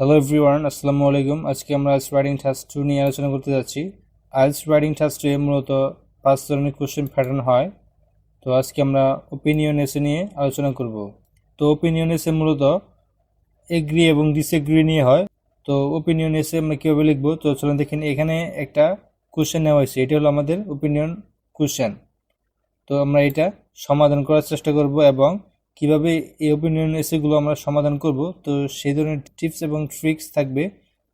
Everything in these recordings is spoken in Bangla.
হ্যালো এভরিওয়ান, আসসালামু আলাইকুম। আজকে আমরা আইএলটিএস রাইটিং টাস্ক 2 নিয়ে আলোচনা করতে যাচ্ছি। আইএলটিএস রাইটিং টাস্ক 2 এ মূলত 5 ধরনের কোশ্চেন প্যাটার্ন হয়। তো আজকে আমরা ওপিনিয়ন এসে নিয়ে আলোচনা করব। তো ওপিনিয়ন এসে মূলত এগ্রি এবং ডিসএগ্রি নিয়ে হয়। তো ওপিনিয়ন এসে আমরা কীভাবে লিখবো, তো চলুন দেখেন। এখানে একটা কোশ্চেন নেওয়া হয়েছে, এটা হলো আমাদের ওপিনিয়ন কোশ্চেন। তো আমরা এটা সমাধান করার চেষ্টা করব এবং কিভাবে এই ওপিনিয়ন এসেগুলো আমরা সমাধান করব, তো সেই ধরনের টিপস এবং ট্রিক্স থাকবে।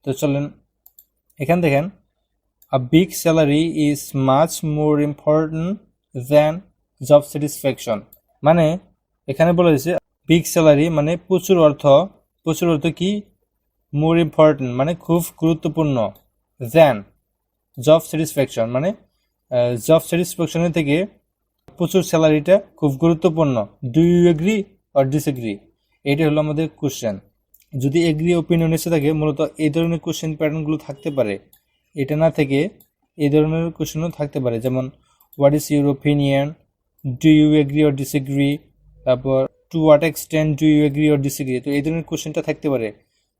তো চলেন এখান দেখেন, a big salary is much more important than job satisfaction. মানে এখানে বলা হয়েছে বিগ স্যালারি মানে প্রচুর অর্থ কি, মোর ইম্পর্টেন্ট মানে খুব গুরুত্বপূর্ণ, দ্যান জব স্যাটিসফ্যাকশন মানে জব স্যাটিসফ্যাকশনের থেকে প্রচুর স্যালারিটা খুব গুরুত্বপূর্ণ। Do you agree or disagree, এটা হলো আমাদের কোশ্চেন। যদি এগ্রি ওপিনিয়ন এসে থাকে, মূলত এই ধরনের কোশ্চেন প্যাটার্নগুলো থাকতে পারে। এটা না থেকে এই ধরনের কোশ্চেনও থাকতে পারে, যেমন what is your opinion, do you agree or disagree, তারপর to what extent do you agree or disagree. তো এই ধরনের কোশ্চেনটা থাকতে পারে।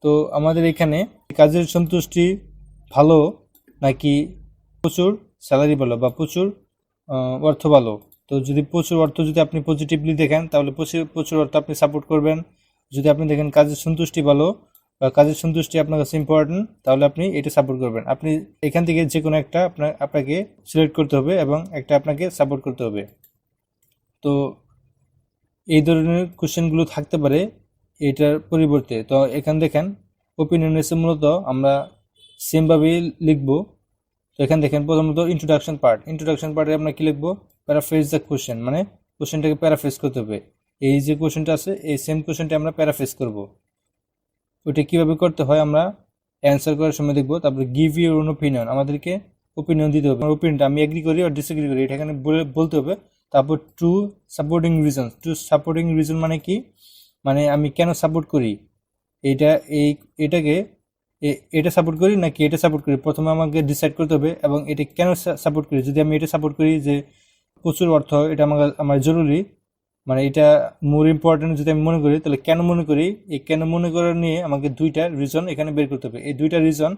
তো আমাদের এখানে কাজের সন্তুষ্টি ভালো নাকি প্রচুর স্যালারি ভালো বা প্রচুর অর্থ ভালো। তো যদি প্রচুর অর্থ যদি আপনি পজিটিভলি দেখেন, তাহলে প্রচুর অর্থ আপনি সাপোর্ট করবেন। যদি আপনি দেখেন কাজের সন্তুষ্টি ভালো বা কাজের সন্তুষ্টি আপনার কাছে ইম্পর্টেন্ট, তাহলে আপনি এটা সাপোর্ট করবেন। আপনি এখান থেকে যে কোনো একটা আপনাকে সিলেক্ট করতে হবে এবং একটা আপনাকে সাপোর্ট করতে হবে। তো এই ধরনের কোশ্চেনগুলো থাকতে পারে এটার পরিবর্তে। তো এখান দেখেন ওপিনিয়ন এসে মূলত আমরা সেমভাবেই লিখবো। তো এখানে দেখেন প্রথমত ইন্ট্রোডাকশন পার্টে আমরা কি লিখবো, প্যারাফ্রেজ দ্য কোশ্চেন, মানে কোশ্চেনটাকে প্যারাফ্রেজ করতে হবে। এই যে কোশ্চেনটা আছে, এই সেম কোশ্চেনটা আমরা প্যারাফ্রেজ করব। ওইটা কিভাবে করতে হয় আমরা অ্যান্সার করার সময় দেখবো। তারপরে গিভ ইউর ওন ওপিনিয়ন, আমাদেরকে ওপিনিয়ন দিতে হবে। আমার ওপিনিয়নটা আমি এগ্রি করি আর ডিসএগ্রি করি, এটা এখানে বলতে হবে। তারপর টু সাপোর্টিং রিজন মানে কি, মানে আমি কেন সাপোর্ট করি, এটাকে এটা সাপোর্ট করি নাকি এটা সাপোর্ট করি, প্রথমে আমাকে ডিসাইড করতে হবে। এবং এটা কেন সাপোর্ট করি, যদি আমি এটা সাপোর্ট করি যে প্রচুর অর্থ এটা আমার জরুরি, মানে এটা মোর ইম্পর্টেন্ট যদি আমি মনে করি, তাহলে কেন মনে করি, এই কেন মনে করার নিয়ে আমাকে দুইটা রিজন এখানে বের করতে হবে। এই দুইটা রিজন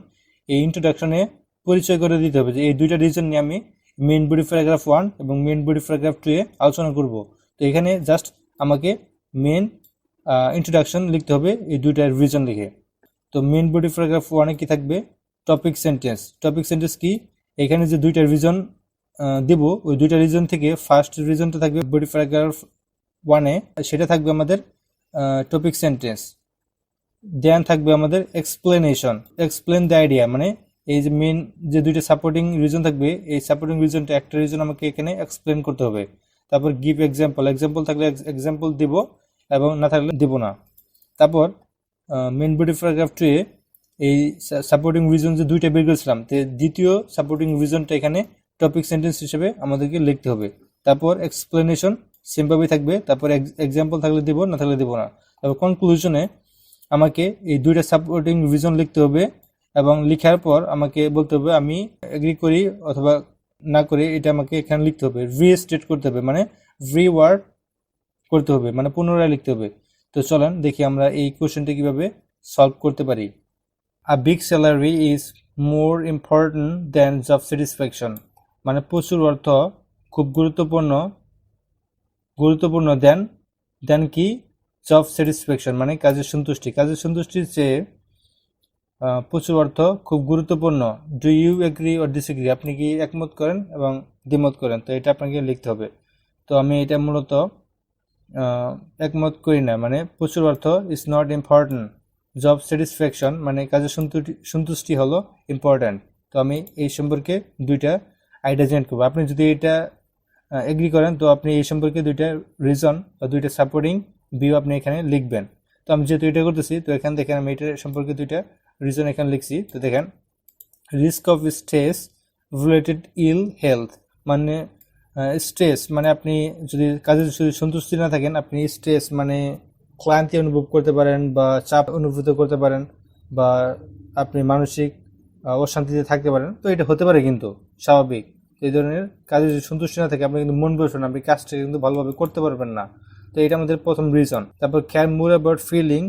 এই ইন্ট্রোডাকশনে পরিচয় করে দিতে হবে যে এই দুইটা রিজন নিয়ে আমি মেইন বডি প্যারাগ্রাফ 1 এবং মেইন বডি প্যারাগ্রাফ 2 এ আলোচনা করব। তো এখানে জাস্ট আমাকে মেইন ইন্ট্রোডাকশন লিখতে হবে এই দুইটা রিজন লিখে। তো মেইন বডি প্যারাগ্রাফ 1 এ কি থাকবে, টপিক সেন্টেন্স কি, এখানে যে দুইটা রিজন দেব, ওই দুইটা রিজন থেকে ফার্স্ট রিজনটা থাকবে বডি প্যারাগ্রাফ 1 এ, সেটা থাকবে আমাদের টপিক সেন্টেন্স। দেন থাকবে আমাদের এক্সপ্লেন দ্য আইডিয়া, মানে এই যে মেইন যে দুইটা সাপোর্টিং রিজন থাকবে, এই সাপোর্টিং রিজনটা একটা রিজন আমাকে এখানে এক্সপ্লেন করতে হবে। তারপর গিভ এক্সাম্পল থাকলে এক্সাম্পল দিব এবং না থাকলে দিব না। তারপর মেইন বডি প্যারাগ্রাফ 2 এ এই সাপোর্টিং রিজন যে দুইটা বের করেছিলাম, তো দ্বিতীয় সাপোর্টিং রিজনটা এখানে টপিক সেন্টেন্স হিসেবে আমাদেরকে লিখতে হবে। তারপর এক্সপ্লেনেশন সিম্পলই থাকবে, তারপর এক্সাম্পল থাকলে দেব, না থাকলে দেব না। তারপর কনক্লুশনে আমাকে এই দুইটা সাপোর্টিং রিজন লিখতে হবে এবং লিখার পর আমাকে বলতে হবে আমি এগ্রি করি অথবা না করি, এটা আমাকে এখানে লিখতে হবে। রিস্টেট করতে হবে, মানে রিওয়ার্ড করতে হবে, মানে পুনরায় লিখতে হবে। তো চলেন দেখি আমরা এই কোশ্চেনটা কিভাবে সলভ করতে পারি। A big salary is more important than job satisfaction, মানে প্রচুর অর্থ খুব গুরুত্বপূর্ণ দেন কি, জব স্যাটিসফ্যাকশন মানে কাজের সন্তুষ্টির চেয়ে প্রচুর অর্থ খুব গুরুত্বপূর্ণ। Do you agree or disagree, আপনি কি একমত করেন এবং দ্বিমত করেন, তো এটা আপনাকে লিখতে হবে। তো আমি এটা মূলত একমত করি না, মানে প্রচুর অর্থ is not important, job satisfaction মানে কাজের সন্তুষ্টি হলো ইম্পর্ট্যান্ট। তো আমি এই সম্পর্কে দুইটা আইডিয়া জেনারেট করবো। আপনি যদি এটা এগ্রি করেন, তো আপনি এই সম্পর্কে দুইটা রিজন বা দুইটা সাপোর্টিং ভিউ আপনি এখানে লিখবেন। তো আমি যেহেতু এটা করতেছি, তো এখানে দেখেন আমি এটা সম্পর্কে দুইটা রিজন এখানে লিখছি। তো দেখেন, risk of stress related ill health, মানে স্ট্রেস মানে আপনি যদি কাজের সন্তুষ্টি না থাকেন, আপনি স্ট্রেস মানে ক্লান্তি অনুভব করতে পারেন বা চাপ অনুভূত করতে পারেন বা আপনি মানসিক অশান্তিতে থাকতে পারেন। তো এটা হতে পারে কিন্তু স্বাভাবিক। এই ধরনের কাজে যদি সন্তুষ্টি না থাকে, আপনি কিন্তু মন বসবেন, আপনি কাজটা কিন্তু ভালোভাবে করতে পারবেন না। তো এটা আমাদের প্রথম রিজন। তারপর care more about feeling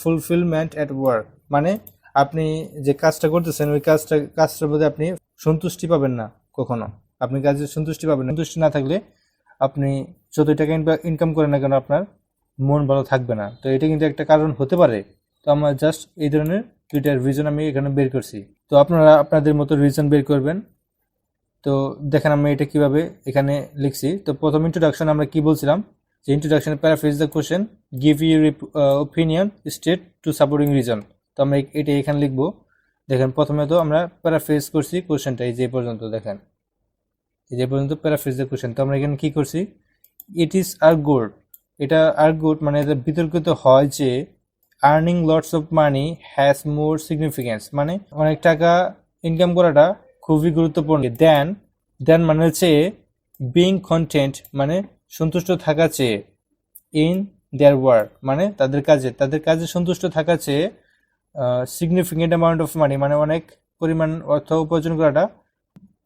fulfillment at work, মানে আপনি যে কাজটা করতেছেন ওই কাজটার মধ্যে আপনি সন্তুষ্টি পাবেন না কখনো, আপনি কাজে সন্তুষ্টি পাবেন না। সন্তুষ্টি না থাকলে আপনি যতই টাকা ইনকাম করেন না কেন আপনার মন ভালো থাকবে না। তো এটা কিন্তু একটা কারণ হতে পারে। তো আমরা জাস্ট এই ধরনের দুইটা রিজন আমি এখানে বের করছি, তো আপনারা আপনাদের মতো রিজন বের করবেন। তো দেখেন আমি এটা কিভাবে এখানে লিখছি। তো প্রথম ইন্ট্রোডাকশন আমরা কি বলছিলাম, যে introduction paraphrase the question, give your opinion, state two supporting reason. তো আমরা এটা এখানে লিখবো। দেখেন প্রথমে তো আমরা প্যারাফ্রেজ করছি কোশ্চেনটা, এই যে পর্যন্ত দেখেন, এই যে পর্যন্ত প্যারাফ্রেজ দ্য কোশ্চেন। তো আমরা এখানে কি করছি, ইট ইজ আর্গুড, এটা আর্গুড মানে এটা বিতর্কিত হয় যে earning lots of money has more significance, মানে অনেক টাকা ইনকাম করাটা খুবই গুরুত্বপূর্ণ। দেন মানে হচ্ছে বিং কন্টেন্ট মানে সন্তুষ্ট থাকা চেয়ে, ইন দেয়ার ওয়ার্ক মানে তাদের কাজে সন্তুষ্ট থাকা চেয়ে, সিগনিফিকেন্ট অ্যামাউন্ট অফ মানি মানে অনেক পরিমাণ অর্থ উপার্জন করাটা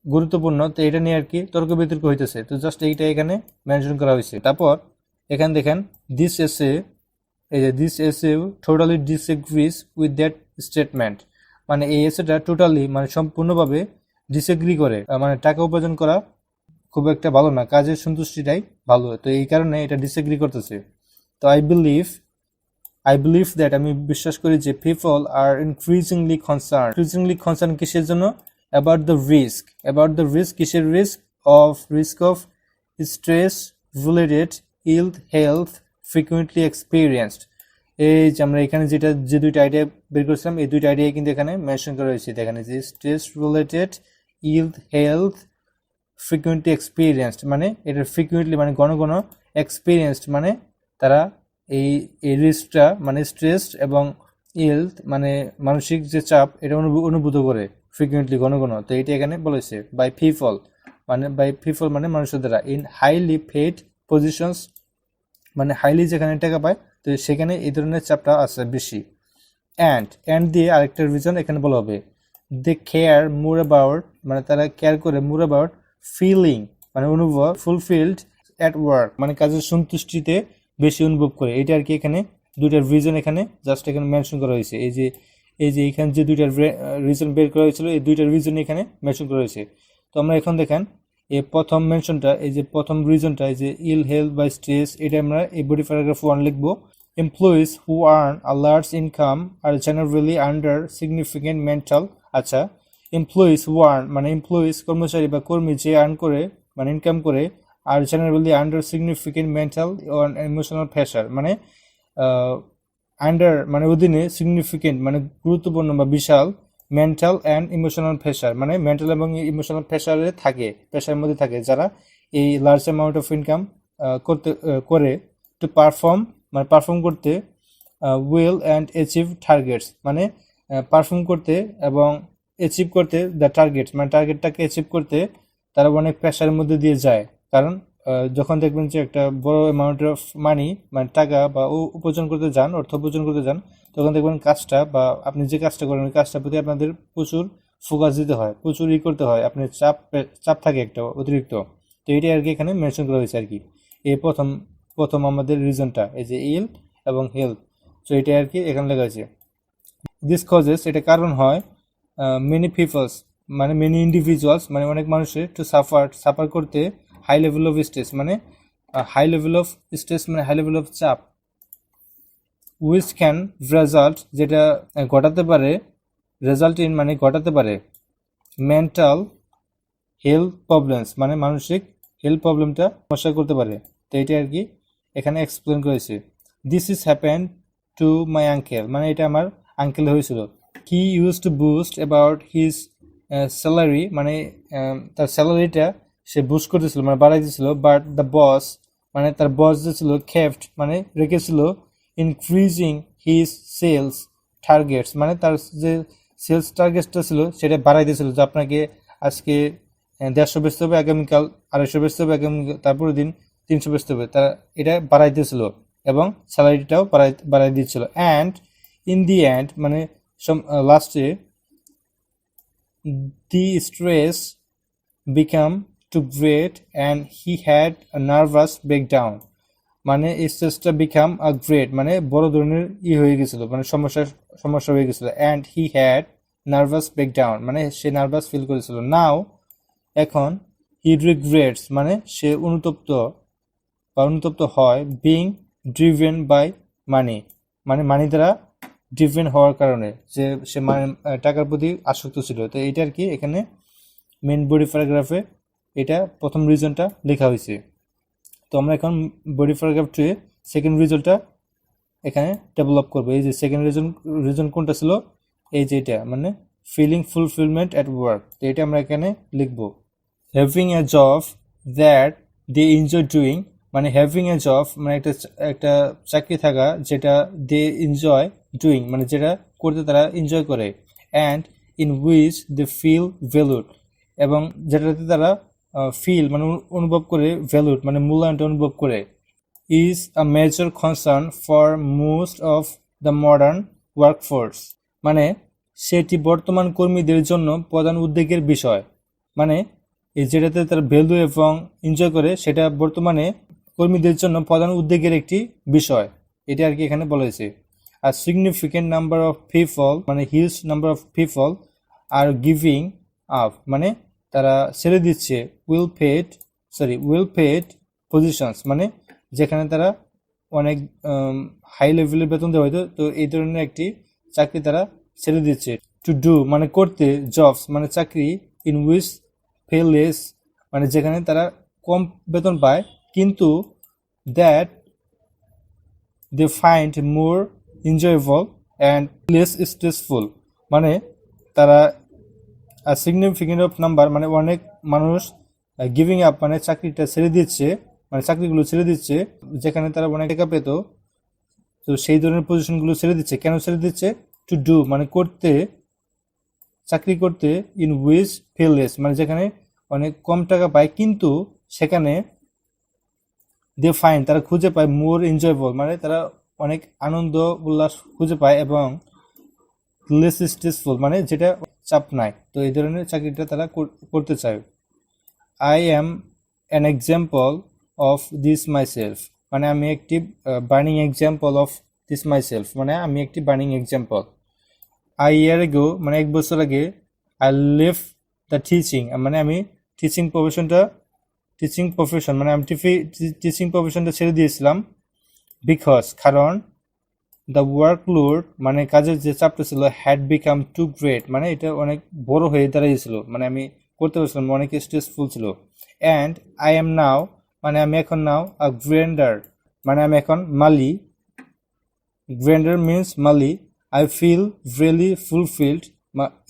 গুরুত্বপূর্ণ। তো এটা নিয়ে আর কি তর্ক বিতর্ক হইতেছে। তো জাস্ট এইটা এখানে মেনশন করা হয়েছে। তারপর এখানে দেখেন দিস এসে, এই যে this essay totally disagrees with that statement, মানে এই এসেটা টোটালি মানে সম্পূর্ণভাবে ডিসএগ্রি করে, মানে টাকা উপার্জন করা খুব একটা ভালো না, কাজের সন্তুষ্টিটাই ভালো। তো এই কারণে এটা ডিসএগ্রি করতেছে। তো আই বিলিভ দ্যাট আমি বিশ্বাস করি যে পিপল আর ইনক্রিজিংলি কনসার্ন কিসের জন্য, অ্যাবাউট দ্য রিস্ক কিসের risk of stress related ill health frequently experienced. এই যে আমরা এখানে যে দুইটা আইডিয়া বের করেছিলাম, এই দুইটা আইডিয়া কিন্তু এখানে মেনশন করা হয়েছে। দেখেন যে stress related ill health frequently experienced, মানে এটা ফ্রিকুয়েন্টলি মানে ঘন ঘন, এক্সপিরিয়েন্সড মানে তারা এই রিস্কটা মানে স্ট্রেস এবং ইলথ মানে মানসিক যে চাপ এটা অনুভূত করে ফ্রিকুয়েন্টলি ঘন ঘন। তো এটা এখানে বলেছে বাই পিপল মানে মানুষের দ্বারা, ইন হাইলি পেড পজিশনস মানে হাইলি যেখানে টাকা পায় তো সেখানে এই ধরনের চাপটা আছে বেশি। অ্যান্ড দিয়ে আরেকটা রিজন এখানে বলা হবে, দে কেয়ার মোর অ্যাবাউট মানে তারা কেয়ার করে মোর অ্যাবাউট ফিলিং মানে অনুভব ফুলফিলড অ্যাট ওয়ার্ক মানে কাজের সন্তুষ্টিতে বেশি অনুভব করে। এটা আর কি এখানে দুইটার রিজন এখানে জাস্ট এখানে মেনশন করা হয়েছে। এই যে এখানে যে দুইটার রিজন বের করা হয়েছিল এই দুইটার রিজন এখানে মেনশন করা হয়েছে। তো আমরা এখন দেখেন এই প্রথম মেনশনটা, এই যে প্রথম রিজনটা, এই যে ইল হেলথ বাই স্ট্রেস, এটা আমরা এই বডি প্যারাগ্রাফ 1 লিখবো। Employees who earn a large income are generally under significant mental, আচ্ছা এমপ্লয়িজ হু আর্ন মানে এমপ্লয়িজ কর্মচারী বা কর্মী যে আর্ন করে মানে ইনকাম করে, আর জেনারেলি আন্ডার সিগনিফিকেন্ট মেন্টাল ও ইমোশনাল প্রেশার মানে আন্ডার মানে অধীনে, সিগনিফিকেন্ট মানে গুরুত্বপূর্ণ বা বিশাল, মেন্টাল অ্যান্ড ইমোশনাল প্রেশার মানে মেন্টাল এবং ইমোশনাল প্রেশারের মধ্যে থাকে যারা এই লার্জ অ্যামাউন্ট অফ ইনকাম করে টু পারফর্ম করতে, উইল অ্যান্ড অ্যাচিভ টার্গেটস মানে পারফর্ম করতে এবং অ্যাচিভ করতে দ্য টার্গেটস মানে টার্গেটটাকে অ্যাচিভ করতে তারা অনেক প্রেশারের মধ্যে দিয়ে যায়। কারণ যখন দেখবেন যে একটা বড় অ্যামাউন্ট অফ মানি মানে টাকা বা উপার্জন করতে যান, অর্থ উপার্জন করতে যান, তখন দেখবেন কাজটা বা আপনি যে কাজটা করেন ওই কাজটার প্রতি আপনাদের প্রচুর ফোকাস দিতে হয়, প্রচুর করতে হয়, আপনার চাপ থাকে একটা অতিরিক্ত। তো এটাই আর কি এখানে মেনশন করা হয়েছে আর কি। এই প্রথম আমাদের রিজনটা এই যে ইল এবং হেলথ, তো এটাই আর কি এখানে লেখা আছে। দিস কজেস এটা কারণ হয়, মেনি পিপলস মানে মেনি ইন্ডিভিজুয়ালস মানে অনেক মানুষের টু সাফার করতে হাই লেভেল অফ স্ট্রেস মানে হাই লেভেল অফ চাপ, উইচ ক্যান রেজাল্ট যেটা ঘটাতে পারে মেন্টাল হেলথ প্রবলেমস মানে মানসিক হেলথ প্রবলেমটা সমস্যা করতে পারে। তো এটা আর কি এখানে এক্সপ্লেন করেছে। This is happen to my uncle মানে এটা আমার আঙ্কেল হয়েছিল। He use to boost about his salary মানে তার স্যালারিটা সে বুস্ট করতেছিল মানে বাড়াই দিয়েছিল, বাট দ্য বস মানে তার বস যে ছিল কেপ্ট মানে রেখেছিল ইনক্রিজিং হিজ সেলস টার্গেটস মানে তার যে সেলস টার্গেটটা ছিল সেটা বাড়াই দিয়েছিল, যে আপনাকে আজকে 150 বেচতে হবে, আগামীকাল 250 বেচতে হবে, আগামীকাল তারপরের দিন 300 বেচতে হবে, তারা এটা বাড়াই দিয়েছিল এবং স্যালারিটাও বাড়াই দিয়েছিল। অ্যান্ড ইন দি এন্ড মানে লাস্টে দি stress become too great and he had a nervous breakdown মানে স্ট্রেসটা বিকাম আ গ্রেট, মানে বড় ধরনের হয়ে গেছিল, মানে সমস্যা হয়ে গেছিল। And he had nervous breakdown, মানে সে নার্ভাস ফিল করেছিল। নাও এখন, হি রিগ্রেটস, মানে সে অনুতপ্ত হয়, বিং ড্রিভেন বাই মানি, মানে মানি দ্বারা ড্রিভেন হওয়ার কারণে, যে সে টাকার প্রতি আসক্ত ছিল। তো এটা আর কি এখানে মেন বডি প্যারাগ্রাফে এটা প্রথম রিজনটা লেখা হয়েছে। তো আমরা এখন বডি প্যারাগ্রাফ 2 সেকেন্ড রিজনটা এখানে ডেভেলপ করবো। এই যে সেকেন্ড রিজন কোনটা ছিল, এই যে এটা, মানে ফিলিং ফুলফিলমেন্ট অ্যাট ওয়ার্ক। তো এটা আমরা এখানে লিখবো। Having a job that they enjoy doing, মানে হ্যাভিং এ জব মানে একটা চাকরি থাকা যেটা দে এনজয় ডুইং, মানে যেটা করতে তারা এনজয় করে। And in which they feel valued, এবং যেটাতে তারা ফিল মানে অনুভব করে, ভ্যালুড মানে মূল্যায়নটা অনুভব করে। Is a major concern for most of the modern workforce, মানে সেটি বর্তমান কর্মীদের জন্য প্রধান উদ্বেগের বিষয়। মানে এই যেটাতে তারা ভ্যালু এবং এনজয় করে সেটা বর্তমানে কর্মীদের জন্য প্রধান উদ্বেগের একটি বিষয়, এটা আর কি এখানে বলা হয়েছে। আর সিগনিফিকেন্ট নাম্বার অফ পিপল, মানে huge number of people are giving up, মানে তারা ছেড়ে দিচ্ছে ওয়েল পেড পজিশনস, মানে যেখানে তারা অনেক হাই লেভেলের বেতন দেওয়া হয়তো, তো এই ধরনের একটি চাকরি তারা ছেড়ে দিচ্ছে। টু ডু মানে করতে, জবস মানে চাকরি, ইন উইচ পে লেস মানে যেখানে তারা কম বেতন পায়, কিন্তু that they find more enjoyable and less stressful, মানে তারা সিগনিফিকেন্ট অফ নাম্বার মানে অনেক মানুষ গিভিং আপ মানে চাকরিটা ছেড়ে দিচ্ছে, মানে চাকরিগুলো ছেড়ে দিচ্ছে যেখানে তারা অনেক টাকা পেত, তো সেই ধরনের পজিশনগুলো ছেড়ে দিচ্ছে। কেন ছেড়ে দিচ্ছে? টু ডু মানে করতে, চাকরি করতে, ইন হুইচ পে লেস মানে যেখানে অনেক কম টাকা পায়, কিন্তু সেখানে দে ফাইন্ড তারা খুঁজে পায় মোর এনজয়েবল মানে তারা অনেক আনন্দ উল্লাস খুঁজে পায়, এবং লেস স্ট্রেসফুল মানে যেটা চাপ নাই। তো এই ধরনের চাকরিটা তারা করতে চায়। I am an example of this myself, মানে আমি একটি burning example of this myself, মানে আমি একটি বার্নিং এক্সাম্পল। আই ইয়ার এগো মানে 1 বছর আগে, আই লেফট দ্য টিচিং মানে আমি টিচিং প্রফেশন মানে আমি টিচিং প্রফেশনটা ছেড়ে দিয়েছিলাম। বিকজ কারণ, দ্য ওয়ার্কলোড মানে কাজের যে চাপটা ছিল, হ্যাড বিকাম টু গ্রেট মানে এটা অনেক বড় হয়ে দাঁড়িয়েছিল, মানে আমি করতে পারছিলাম, অনেক স্ট্রেসফুল ছিল। অ্যান্ড আই এম নাও মানে আমি এখন নাও আ গ্রেন্ডার মানে আমি এখন মালি, গ্রেন্ডার মিনস মালি। I feel really fulfilled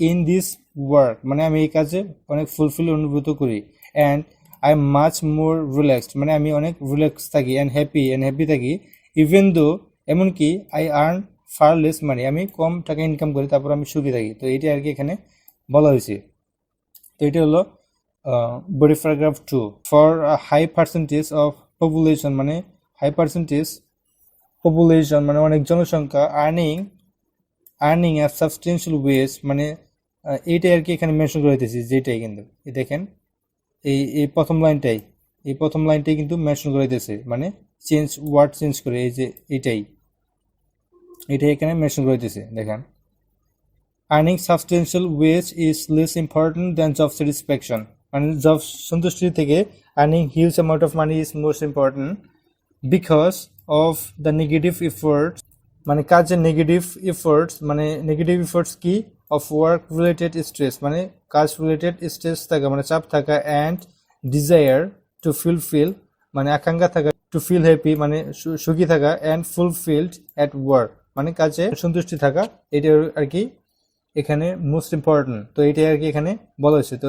in this work মানে আমি এই কাজে অনেক ফুলফিল অনুভূত করি। And I am much more relaxed মানে আমি অনেক রিল্যাক্স থাকি। অ্যান্ড হ্যাপি থাকি, ইভেন দো এমনকি আই আর্ন ফার লেস মানি আমি কম টাকা ইনকাম করি, তারপর আমি সুখী থাকি। তো এইটা আর কি এখানে বলা হয়েছে। তো এটা হলো body paragraph 2। For high percentage of population মানে হাই পার্সেন্টেজ পপুলেশন মানে অনেক জনসংখ্যা, আর্নিং এ সাবস্টেন্সিয়াল ওয়েজ মানে এইটাই আর কি এখানে মেনশন করে দিতেছি, যেটাই কিন্তু দেখেন এই প্রথম লাইনটাই কিন্তু মেনশন করে দিতেছে, মানে ওয়ার্ড চেঞ্জ করে, এই যে এটাই এখানে মেনশন করে দিতেছে। দেখেন, earning substantial wage is less important than job satisfaction মানে জব সন্তুষ্টি থেকে earning huge amount of money is most important because of the negative efforts মানে কাজের নেগেটিভ এফোর্টস কি, অফ ওয়ার্ক রিলেটেড স্ট্রেস মানে কাজ রিলেটেড স্ট্রেস থাকা মানে চাপ থাকা, অ্যান্ড ডিজায়ার টু ফুলফিল মানে আকাঙ্ক্ষা থাকা, টু ফিল হ্যাপি মানে সুখী থাকা, অ্যান্ড ফুলফিলড অ্যাট ওয়ার্ক মানে কাজে সন্তুষ্টি থাকা, এটা আর কি এখানে মোস্ট ইম্পর্টেন্ট। তো এটাই আর কি এখানে বলা হয়েছে। তো